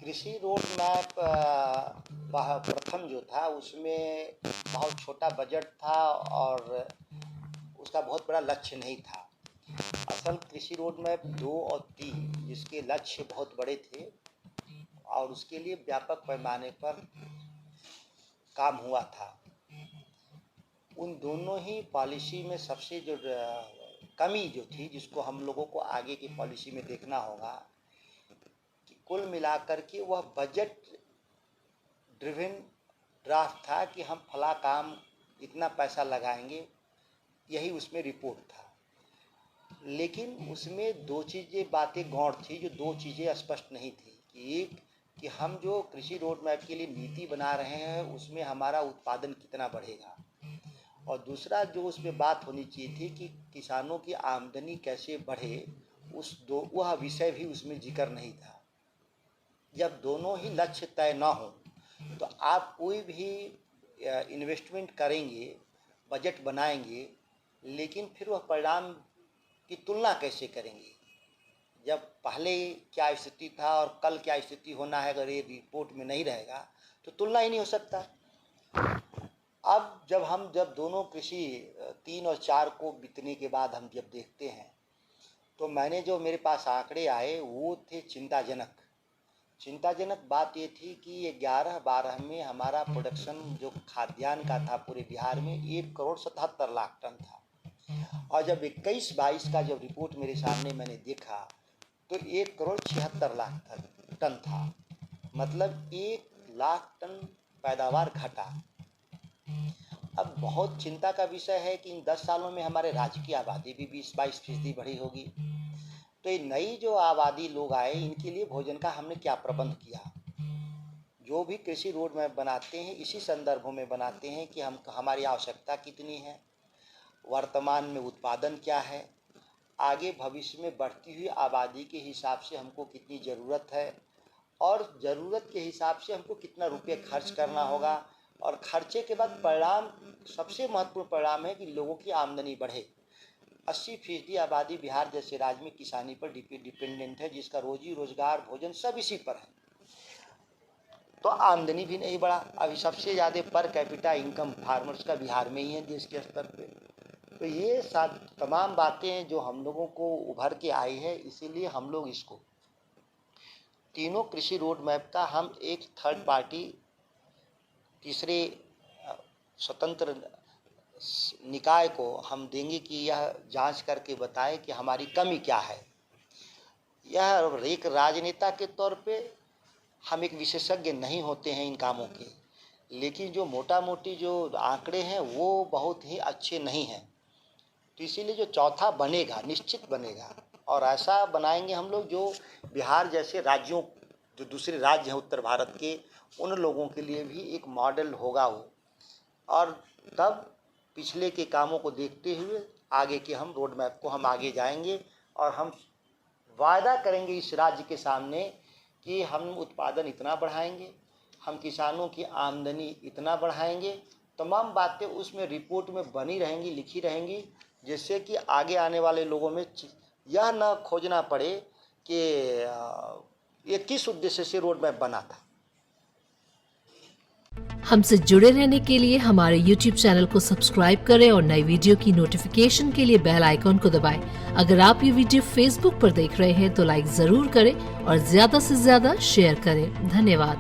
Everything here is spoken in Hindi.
कृषि रोड मैप प्रथम जो था उसमें बहुत छोटा बजट था और उसका बहुत बड़ा लक्ष्य नहीं था। असल कृषि रोड मैप 2 और 3 जिसके लक्ष्य बहुत बड़े थे और उसके लिए व्यापक पैमाने पर काम हुआ था। उन दोनों ही पॉलिसी में सबसे जो कमी जो थी, जिसको हम लोगों को आगे की पॉलिसी में देखना होगा, कि कुल मिलाकर के वह बजट ड्रिवन ड्राफ्ट था कि हम फला काम इतना पैसा लगाएंगे, यही उसमें रिपोर्ट था। लेकिन उसमें दो चीज़ें बातें गौण थी, जो दो चीज़ें स्पष्ट नहीं थी कि एक कि हम जो कृषि रोड मैप के लिए नीति बना रहे हैं उसमें हमारा उत्पादन कितना बढ़ेगा, और दूसरा जो उसमें बात होनी चाहिए थी कि किसानों की आमदनी कैसे बढ़े, वह विषय भी उसमें जिक्र नहीं था। जब दोनों ही लक्ष्य तय न हो तो आप कोई भी इन्वेस्टमेंट करेंगे, बजट बनाएंगे, लेकिन फिर वह परिणाम की तुलना कैसे करेंगे? जब पहले क्या स्थिति था और कल क्या स्थिति होना है, अगर ये रिपोर्ट में नहीं रहेगा तो तुलना ही नहीं हो सकता। अब जब दोनों कृषि 3 और 4 को बीतने के बाद हम जब देखते हैं तो जो मेरे पास आंकड़े आए वो थे चिंताजनक बात ये थी कि 11-12 में हमारा प्रोडक्शन जो खाद्यान्न का था पूरे बिहार में 1,77,00,000 टन था, और जब 21-22 का जब रिपोर्ट मेरे सामने मैंने देखा तो 1,76,00,000 टन था। मतलब 1,00,000 टन पैदावार घटा। अब बहुत चिंता का विषय है कि इन 10 सालों में हमारे राज्य की आबादी भी 20-22% बढ़ी होगी। तो ये नई जो आबादी लोग आए, इनके लिए भोजन का हमने क्या प्रबंध किया? जो भी कृषि रोड मैप बनाते हैं इसी संदर्भों में बनाते हैं कि हमारी आवश्यकता कितनी है, वर्तमान में उत्पादन क्या है, आगे भविष्य में बढ़ती हुई आबादी के हिसाब से हमको कितनी ज़रूरत है, और ज़रूरत के हिसाब से हमको कितना रुपये खर्च करना होगा, और खर्चे के बाद परिणाम, सबसे महत्वपूर्ण परिणाम है कि लोगों की आमदनी बढ़े। 80% आबादी बिहार जैसे राज्य में किसानी पर डिपेंडेंट है, जिसका रोजी रोजगार भोजन सब इसी पर है। तो आमदनी भी नहीं बढ़ा। अभी सबसे ज़्यादा पर कैपिटा इनकम फार्मर्स का बिहार में ही है देश के स्तर पे। तो ये तमाम बातें जो हम लोगों को उभर के आई है, इसीलिए हम लोग इसको तीनों कृषि रोड मैप का हम एक थर्ड पार्टी, तीसरे स्वतंत्र निकाय को हम देंगे कि यह जांच करके बताए कि हमारी कमी क्या है। यह एक राजनेता के तौर पे हम एक विशेषज्ञ नहीं होते हैं इन कामों के, लेकिन जो मोटा मोटी जो आंकड़े हैं वो बहुत ही अच्छे नहीं हैं। तो इसीलिए जो चौथा बनेगा निश्चित बनेगा, और ऐसा बनाएंगे हम लोग जो बिहार जैसे राज्यों, जो दूसरे राज्य हैं उत्तर भारत के, उन लोगों के लिए भी एक मॉडल होगा वो। और तब पिछले के कामों को देखते हुए आगे के हम रोड मैप को हम आगे जाएंगे, और हम वायदा करेंगे इस राज्य के सामने कि हम उत्पादन इतना बढ़ाएंगे, हम किसानों की आमदनी इतना बढ़ाएंगे। तमाम बातें उसमें रिपोर्ट में बनी रहेंगी, लिखी रहेंगी, जिससे कि आगे आने वाले लोगों में यह न खोजना पड़े कि ये किस उद्देश्य से रोड मैप बना था। हमसे जुड़े रहने के लिए हमारे YouTube चैनल को सब्सक्राइब करें और नई वीडियो की नोटिफिकेशन के लिए बेल आइकॉन को दबाएं। अगर आप ये वीडियो Facebook पर देख रहे हैं तो लाइक जरूर करें और ज्यादा से ज्यादा शेयर करें। धन्यवाद।